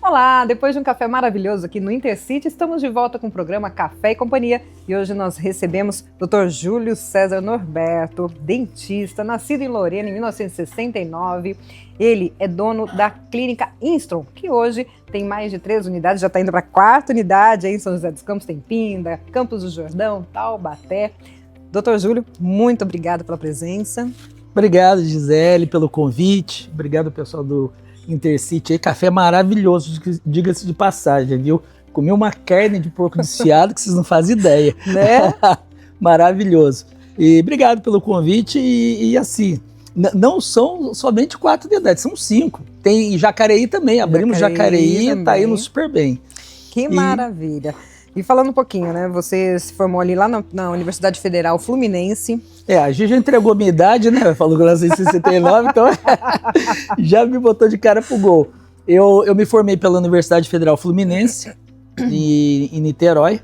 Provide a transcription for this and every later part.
Olá, depois de um café maravilhoso aqui no Intercity, estamos de volta com o programa Café e Companhia e hoje nós recebemos Dr. Júlio César Norberto, dentista, nascido em Lorena em 1969. Ele é dono da clínica Instron, que hoje tem mais de 3 unidades, já está indo para a 4ª unidade aí em São José dos Campos, tem Pinda, Campos do Jordão, Taubaté. Dr. Júlio, muito obrigado pela presença. Obrigado, Gisele, pelo convite. Obrigado, pessoal do Intercity aí, café maravilhoso, diga-se de passagem, viu? Comi uma carne de porco desfiado que vocês não fazem ideia. Né? Maravilhoso. E obrigado pelo convite e assim, não são somente 4 unidades, são 5. Tem Jacareí também, abrimos Jacareí e tá indo super bem. Que maravilha. E falando um pouquinho, né? Você se formou ali lá na Universidade Federal Fluminense. A gente já entregou a minha idade, né? Falou que eu nasci em 69, então já me botou de cara pro gol. Eu me formei pela Universidade Federal Fluminense, em Niterói.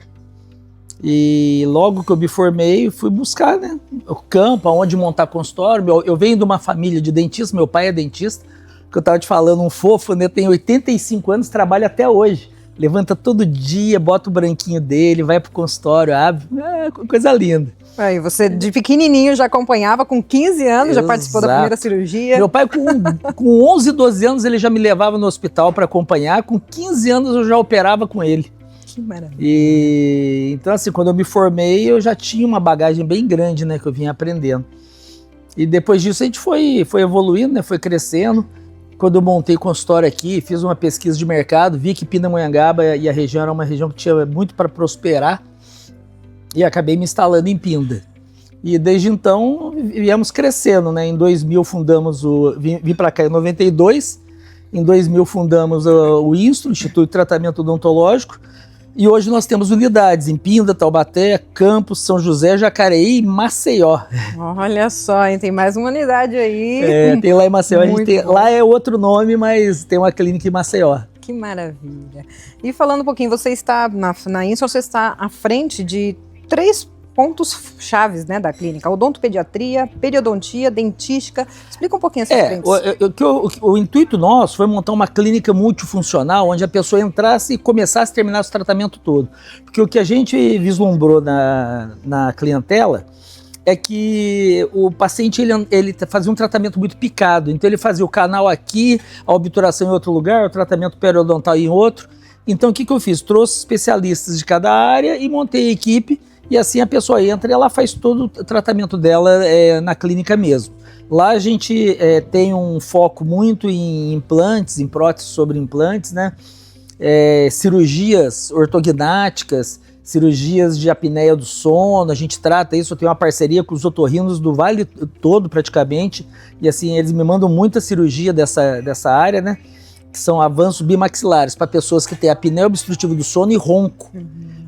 E logo que eu me formei, fui buscar, né, o campo, onde montar consultório. Eu venho de uma família de dentistas, meu pai é dentista, que eu tava te falando, um fofo, né? Tem 85 anos, trabalha até hoje. Levanta todo dia, bota o branquinho dele, vai pro consultório, abre, coisa linda. Aí você de pequenininho já acompanhava, com 15 anos, Exato. Já participou da primeira cirurgia. Meu pai com 11, 12 anos ele já me levava no hospital para acompanhar, com 15 anos eu já operava com ele. Que maravilha. Então assim, quando eu me formei eu já tinha uma bagagem bem grande, né, que eu vinha aprendendo. E depois disso a gente foi evoluindo, né, foi crescendo. Quando eu montei consultório aqui, fiz uma pesquisa de mercado, vi que Pindamonhangaba e a região era uma região que tinha muito para prosperar e acabei me instalando em Pinda. E desde então viemos crescendo, né? Em 2000 fundamos vim para cá em 92, em 2000 fundamos o Instron, Instituto de Tratamento Odontológico, e hoje nós temos unidades em Pinda, Taubaté, Campos, São José, Jacareí e Maceió. Olha só, hein? Tem mais uma unidade aí. Tem lá em Maceió, lá é outro nome, mas tem uma clínica em Maceió. Que maravilha. E falando um pouquinho, você está na Instron, você está à frente de 3 pontos chaves, né, da clínica: odontopediatria, periodontia, dentística. Explica um pouquinho essas frentes. O intuito nosso foi montar uma clínica multifuncional onde a pessoa entrasse e começasse e terminasse o tratamento todo. Porque o que a gente vislumbrou na clientela é que o paciente ele fazia um tratamento muito picado. Então ele fazia o canal aqui, a obturação em outro lugar, o tratamento periodontal em outro. Então o que eu fiz? Trouxe especialistas de cada área e montei a equipe. E assim a pessoa entra e ela faz todo o tratamento dela na clínica mesmo. Lá a gente tem um foco muito em implantes, em próteses sobre implantes, né? Cirurgias ortognáticas, cirurgias de apneia do sono, a gente trata isso. Eu tenho uma parceria com os otorrinos do Vale todo praticamente. E assim, eles me mandam muita cirurgia dessa área, né? Que são avanços bimaxilares para pessoas que têm apneia obstrutiva do sono e ronco.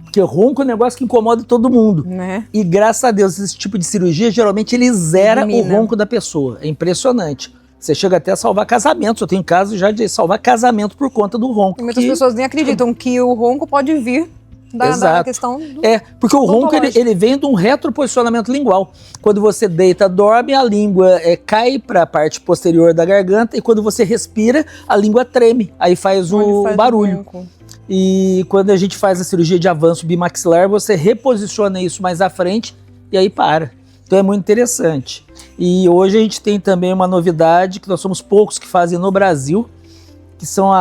Porque ronco é um negócio que incomoda todo mundo. Né? E graças a Deus, esse tipo de cirurgia, geralmente ele zera o ronco da pessoa. É impressionante. Você chega até a salvar casamentos. Eu tenho casos já de salvar casamento por conta do ronco. E muitas pessoas nem acreditam que o ronco pode vir da questão do... Porque o ronco ele vem de um retroposicionamento lingual. Quando você deita, dorme, a língua cai para a parte posterior da garganta e quando você respira, a língua treme. Aí faz o barulho. E quando a gente faz a cirurgia de avanço bimaxilar, você reposiciona isso mais à frente e aí para. Então é muito interessante. E hoje a gente tem também uma novidade que nós somos poucos que fazem no Brasil, que são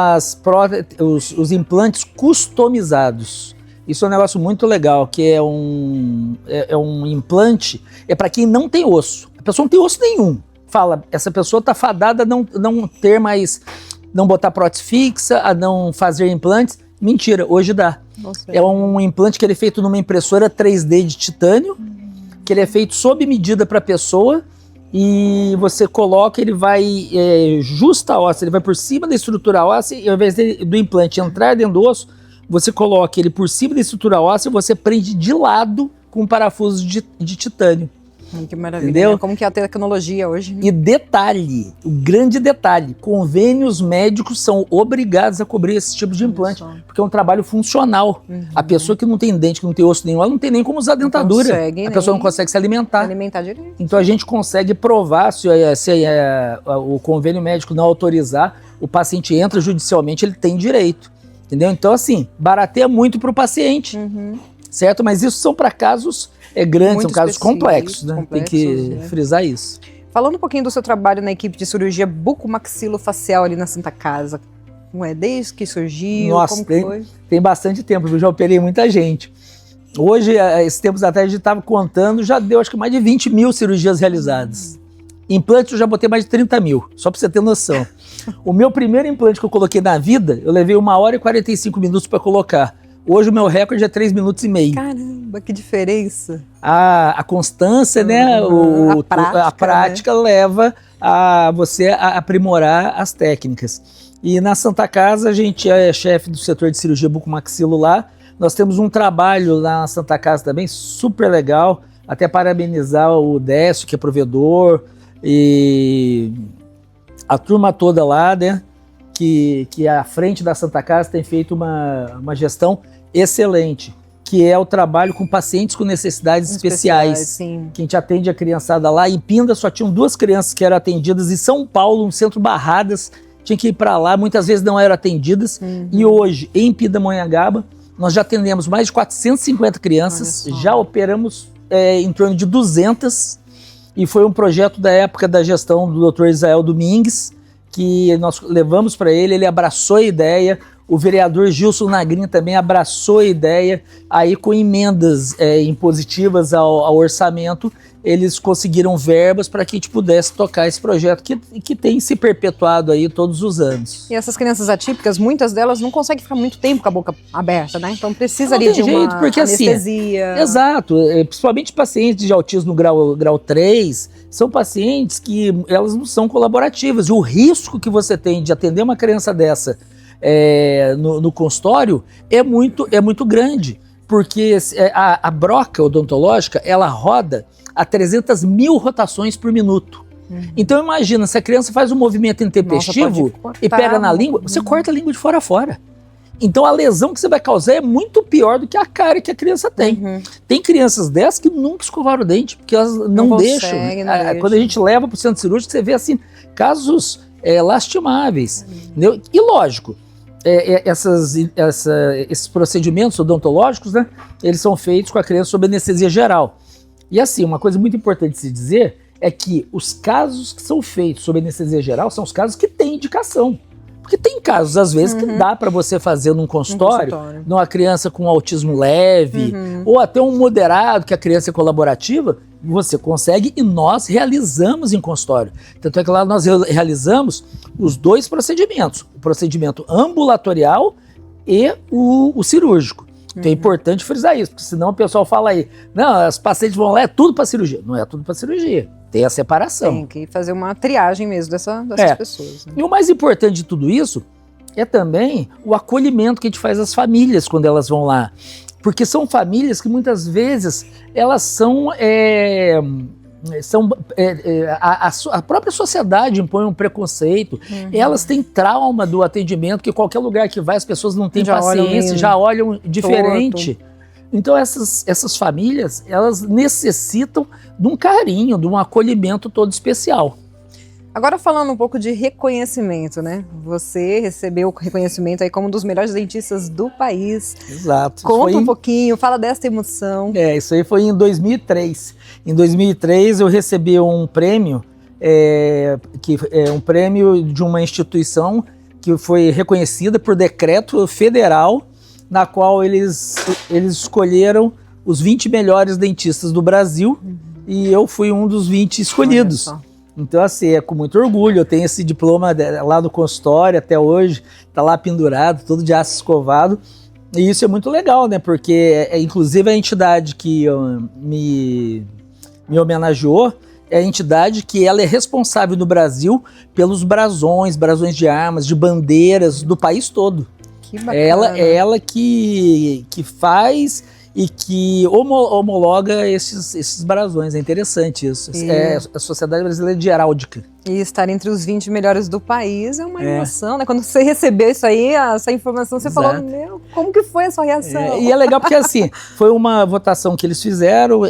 os implantes customizados. Isso é um negócio muito legal, que é um implante, para quem não tem osso. A pessoa não tem osso nenhum. Fala, essa pessoa está fadada a não ter mais, não botar prótese fixa, a não fazer implantes. Mentira, hoje dá. Nossa, é um implante que ele é feito numa impressora 3D de titânio, que ele é feito sob medida para a pessoa, e você coloca, ele vai justa a óssea, ele vai por cima da estrutura óssea, e ao invés do implante entrar dentro do osso, você coloca ele por cima da estrutura óssea e você prende de lado com um parafuso de titânio. Que maravilha. Entendeu? Né? Como que é a tecnologia hoje. Né? E detalhe, o grande detalhe, convênios médicos são obrigados a cobrir esse tipo de implante, porque é um trabalho funcional. A pessoa que não tem dente, que não tem osso nenhum, ela não tem nem como usar dentadura. A pessoa não consegue se alimentar. Alimentar direito. Então a gente consegue provar, se o convênio médico não autorizar, o paciente entra judicialmente, ele tem direito. Entendeu? Então assim, barateia muito para o paciente. Certo? Mas isso são para casos grandes, muito são casos complexos, né? Tem que frisar isso. Falando um pouquinho do seu trabalho na equipe de cirurgia bucomaxilofacial ali na Santa Casa, como é? Desde que surgiu? Nossa, como que foi? Tem bastante tempo, eu já operei muita gente. Hoje, esses tempos atrás, a gente estava contando, já deu acho que mais de 20 mil cirurgias realizadas. Implantes eu já botei mais de 30 mil, só para você ter noção. O meu primeiro implante que eu coloquei na vida, eu levei 1h e 45 minutos para colocar. Hoje o meu recorde é 3 minutos e meio. Caramba, que diferença. A constância, né? A prática, né? Leva a você a aprimorar as técnicas. E na Santa Casa, a gente é chefe do setor de cirurgia bucomaxilo lá. Nós temos um trabalho lá na Santa Casa também super legal. Até parabenizar o Décio, que é provedor, e a turma toda lá, né? Que à frente da Santa Casa tem feito uma gestão excelente, que é o trabalho com pacientes com necessidades especiais. Sim. Que a gente atende a criançada lá. Em Pinda só tinham 2 crianças que eram atendidas. Em São Paulo, no centro Barradas, tinha que ir para lá. Muitas vezes não eram atendidas. E hoje, em Pindamonhangaba, nós já atendemos mais de 450 crianças. Já operamos em torno de 200. E foi um projeto da época da gestão do Dr. Israel Domingues, que nós levamos para ele. Ele abraçou a ideia. O vereador Gilson Nagrin também abraçou a ideia, aí com emendas impositivas ao orçamento, eles conseguiram verbas para que a gente pudesse tocar esse projeto que tem se perpetuado aí todos os anos. E essas crianças atípicas, muitas delas não conseguem ficar muito tempo com a boca aberta, né? Então precisa ali de uma anestesia. Assim, exato, principalmente pacientes de autismo grau 3, são pacientes que elas não são colaborativas, e o risco que você tem de atender uma criança dessa no consultório é muito grande, porque a broca odontológica, ela roda a 300 mil rotações por minuto. Então imagina, se a criança faz um movimento intempestivo e pega na língua, você corta a língua de fora a fora. Então a lesão que você vai causar é muito pior do que a cárie que a criança tem. Tem crianças dessas que nunca escovaram o dente, porque elas não deixam. Quando a gente leva para o centro cirúrgico, você vê assim, casos lastimáveis. Entendeu? E lógico, esses procedimentos odontológicos, né, eles são feitos com a criança sob anestesia geral. E assim, uma coisa muito importante de se dizer é que os casos que são feitos sob anestesia geral são os casos que têm indicação. Porque tem casos, às vezes, que dá para você fazer num consultório, numa criança com autismo leve, ou até um moderado, que a criança é colaborativa, você consegue, e nós realizamos em consultório. Tanto é que lá nós realizamos os 2 procedimentos, o procedimento ambulatorial e o cirúrgico. Então é importante frisar isso, porque senão o pessoal fala aí, não, as pacientes vão lá, é tudo para cirurgia. Não é tudo para cirurgia, tem a separação. Tem que fazer uma triagem mesmo dessas pessoas. Né? E o mais importante de tudo isso é também o acolhimento que a gente faz às famílias quando elas vão lá. Porque são famílias que muitas vezes elas são a própria sociedade impõe um preconceito, elas têm trauma do atendimento, que qualquer lugar que vai as pessoas não têm paciência, já olham diferente. Então essas famílias, elas necessitam de um carinho, de um acolhimento todo especial. Agora falando um pouco de reconhecimento, né? Você recebeu o reconhecimento aí como um dos melhores dentistas do país. Exato. Conta um pouquinho, fala dessa emoção. Isso aí foi em 2003. Em 2003 eu recebi um prêmio, um prêmio de uma instituição que foi reconhecida por decreto federal, na qual eles escolheram os 20 melhores dentistas do Brasil, e eu fui um dos 20 escolhidos. Então, assim, é com muito orgulho. Eu tenho esse diploma lá no consultório até hoje, tá lá pendurado, todo de aço escovado. E isso é muito legal, né? Porque, inclusive, a entidade que me homenageou é a entidade que ela é responsável no Brasil pelos brasões de armas, de bandeiras do país todo. Que bacana. Ela que faz e que homologa esses brasões. É interessante isso. É a Sociedade Brasileira de Heráldica. E estar entre os 20 melhores do país é uma emoção, né? Quando você recebeu isso aí, essa informação, você falou, meu, como que foi a sua reação? E é legal porque, assim, foi uma votação que eles fizeram,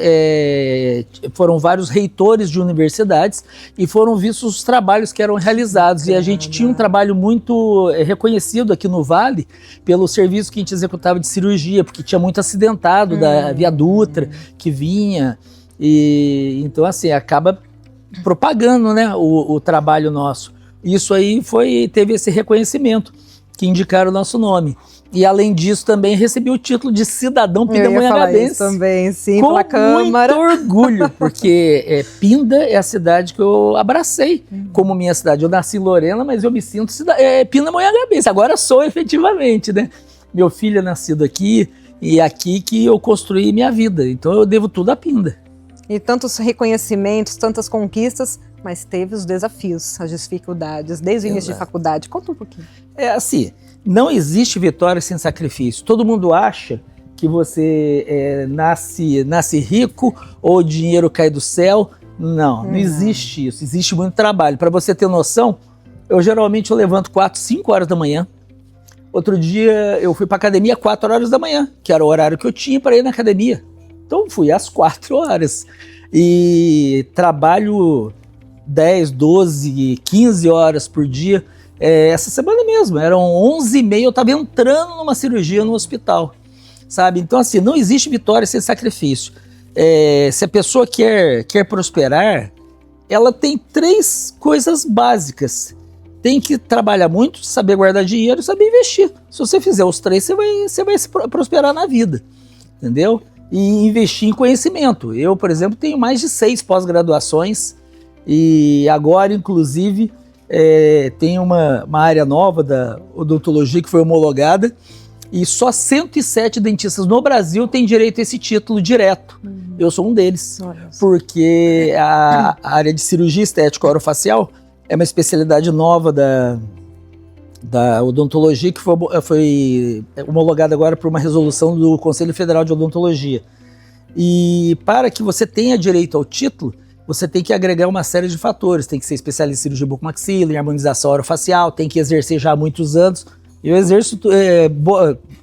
foram vários reitores de universidades e foram vistos os trabalhos que eram realizados. E a gente tinha um trabalho muito reconhecido aqui no Vale pelo serviço que a gente executava de cirurgia, porque tinha muito acidentado da Via Dutra que vinha. E então, assim, acaba propagando, né, o trabalho nosso. Isso aí teve esse reconhecimento, que indicaram o nosso nome. E além disso, também recebi o título de cidadão pindamonhangabense. Também, sim, com pela Câmara. muito orgulho, porque Pinda é a cidade que eu abracei como minha cidade. Eu nasci em Lorena, mas eu me sinto pindamonhangabense. Agora sou efetivamente, né? Meu filho é nascido aqui, e é aqui que eu construí minha vida. Então eu devo tudo a Pinda. E tantos reconhecimentos, tantas conquistas, mas teve os desafios, as dificuldades, desde o início de faculdade. Conta um pouquinho. É assim, não existe vitória sem sacrifício. Todo mundo acha que você nasce rico ou o dinheiro cai do céu. Não existe isso. Existe muito trabalho. Para você ter noção, eu geralmente levanto 4, 5 horas da manhã. Outro dia eu fui para academia 4 horas da manhã, que era o horário que eu tinha para ir na academia. Então fui às 4 horas e trabalho 10, 12, 15 horas por dia. Essa semana mesmo, eram 11h30, eu estava entrando numa cirurgia no hospital, sabe? Então assim, não existe vitória sem sacrifício. Se a pessoa quer prosperar, ela tem 3 coisas básicas. Tem que trabalhar muito, saber guardar dinheiro e saber investir. Se você fizer os 3, você vai prosperar na vida, entendeu? E investir em conhecimento. Eu, por exemplo, tenho mais de 6 pós-graduações e agora, inclusive, tem uma área nova da odontologia que foi homologada e só 107 dentistas no Brasil têm direito a esse título direto. Eu sou um deles, porque a área de cirurgia estética orofacial é uma especialidade nova da odontologia que foi homologada agora por uma resolução do Conselho Federal de Odontologia. E para que você tenha direito ao título, você tem que agregar uma série de fatores. Tem que ser especialista em cirurgia bucomaxila, em harmonização orofacial, tem que exercer já há muitos anos. Eu exerço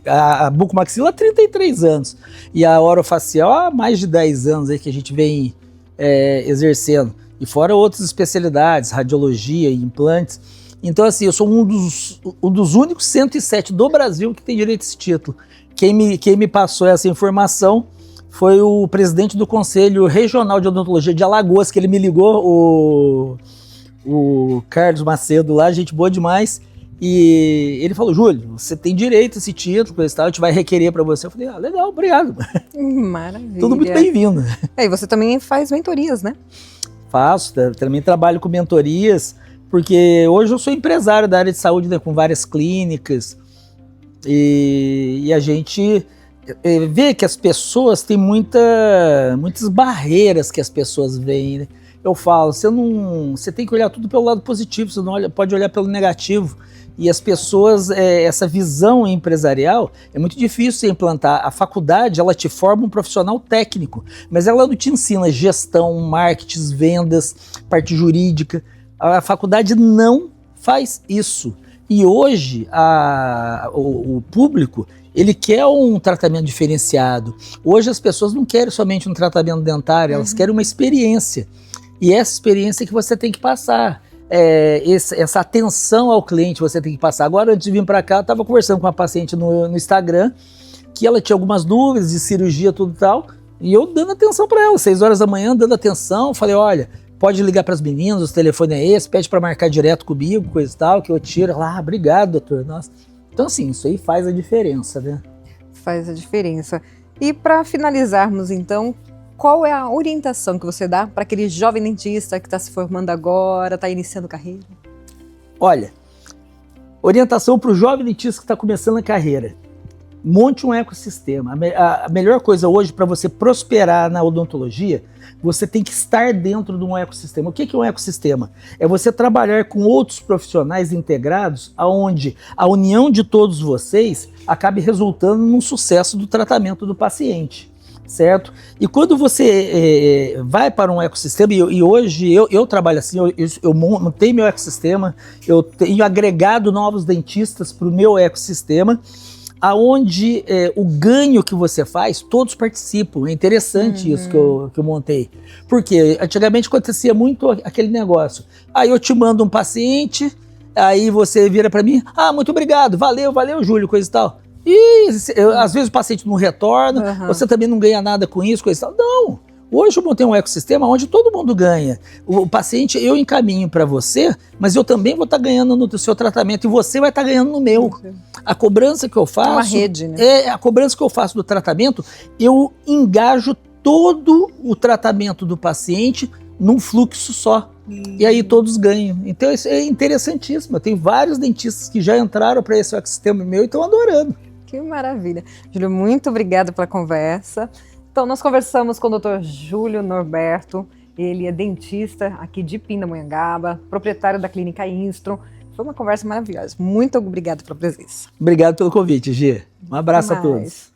a bucomaxila há 33 anos e a orofacial há mais de 10 anos aí que a gente vem exercendo. E fora outras especialidades, radiologia e implantes. Então, assim, eu sou um dos únicos 107 do Brasil que tem direito a esse título. Quem me passou essa informação foi o presidente do Conselho Regional de Odontologia de Alagoas, que ele me ligou, o Carlos Macedo lá, gente boa demais. E ele falou, Júlio, você tem direito a esse título, coisa e tal, a gente vai requerer para você. Eu falei, legal, obrigado. Maravilha. Tudo muito bem-vindo. E você também faz mentorias, né? Faço, também trabalho com mentorias, porque hoje eu sou empresário da área de saúde, né, com várias clínicas, e a gente vê que as pessoas têm muitas barreiras que as pessoas veem, né? Eu falo, você tem que olhar tudo pelo lado positivo, você não pode olhar pelo negativo. E as pessoas, essa visão empresarial é muito difícil de implantar. A faculdade, ela te forma um profissional técnico, mas ela não te ensina gestão, marketing, vendas, parte jurídica. A faculdade não faz isso. E hoje, o público, ele quer um tratamento diferenciado. Hoje as pessoas não querem somente um tratamento dentário, elas querem uma experiência. E essa experiência que você tem que passar. Essa atenção ao cliente você tem que passar. Agora, antes de vir para cá, eu estava conversando com uma paciente no Instagram, que ela tinha algumas dúvidas de cirurgia, tudo e tal, e eu dando atenção para ela, 6 horas da manhã, dando atenção, falei, olha, pode ligar para as meninas, o telefone é esse, pede para marcar direto comigo, coisa e tal, que eu tiro. Ela, obrigado, doutor. Nossa. Então, assim, isso aí faz a diferença, né? Faz a diferença. E para finalizarmos, então, qual é a orientação que você dá para aquele jovem dentista que está se formando agora, está iniciando carreira? Olha, orientação para o jovem dentista que está começando a carreira. monte um ecossistema. A melhor coisa hoje para você prosperar na odontologia, você tem que estar dentro de um ecossistema. O que é um ecossistema? É você trabalhar com outros profissionais integrados, onde a união de todos vocês acabe resultando num sucesso do tratamento do paciente, certo? E quando você vai para um ecossistema, e hoje eu trabalho assim, eu montei meu ecossistema, eu tenho agregado novos dentistas para o meu ecossistema, aonde o ganho que você faz, todos participam. É interessante isso que eu montei. Porque antigamente acontecia muito aquele negócio. Aí eu te mando um paciente, aí você vira para mim, muito obrigado, valeu, Júlio, coisa e tal. E às vezes o paciente não retorna, você também não ganha nada com isso, coisa e tal. Não! Hoje eu montei um ecossistema onde todo mundo ganha. O paciente, eu encaminho para você, mas eu também vou estar ganhando no seu tratamento e você vai estar ganhando no meu. A cobrança que eu faço... É uma rede, né? A cobrança que eu faço do tratamento, eu engajo todo o tratamento do paciente num fluxo só. E aí todos ganham. Então isso é interessantíssimo. Eu tenho vários dentistas que já entraram para esse ecossistema meu e estão adorando. Que maravilha. Júlio, muito obrigada pela conversa. Então, nós conversamos com o Dr. Júlio Norberto, ele é dentista aqui de Pindamonhangaba, proprietário da Clínica Instron. Foi uma conversa maravilhosa. Muito obrigada pela presença. Obrigado pelo convite, Gi. Um abraço a todos.